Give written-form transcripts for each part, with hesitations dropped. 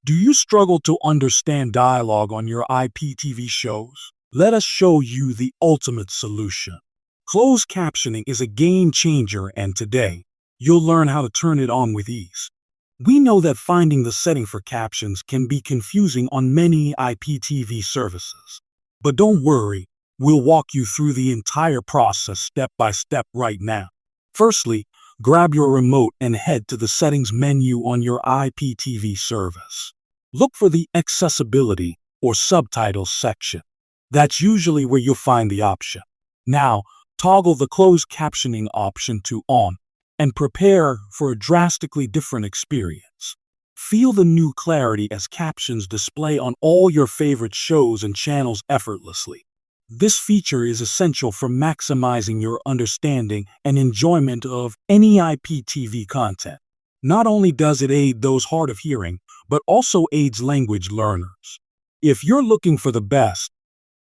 Do you struggle to understand dialogue on your IPTV shows? Let us show you the ultimate solution. Closed captioning is a game changer, and today, you'll learn how to turn it on with ease. We know that finding the setting for captions can be confusing on many IPTV services. But don't worry, we'll walk you through the entire process step by step right now. Firstly, grab your remote and head to the settings menu on your IPTV service. Look for the Accessibility or Subtitles section. That's usually where you'll find the option. Now, toggle the closed captioning option to on and prepare for a drastically different experience. Feel the new clarity as captions display on all your favorite shows and channels effortlessly. This feature is essential for maximizing your understanding and enjoyment of any IPTV content. Not only does it aid those hard of hearing, but also aids language learners. If you're looking for the best,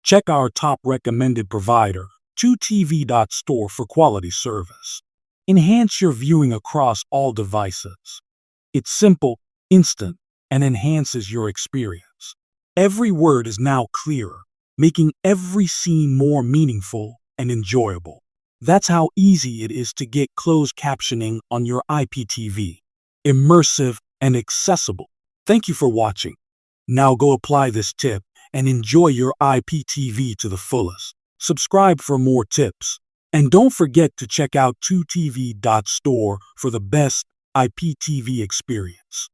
check our top recommended provider, 2tv.store, for quality service. Enhance your viewing across all devices. It's simple, instant, and enhances your experience. Every word is now clearer, making every scene more meaningful and enjoyable. That's how easy it is to get closed captioning on your IPTV. Immersive and accessible. Thank you for watching. Now go apply this tip and enjoy your IPTV to the fullest. Subscribe for more tips. And don't forget to check out 2tv.store for the best IPTV experience.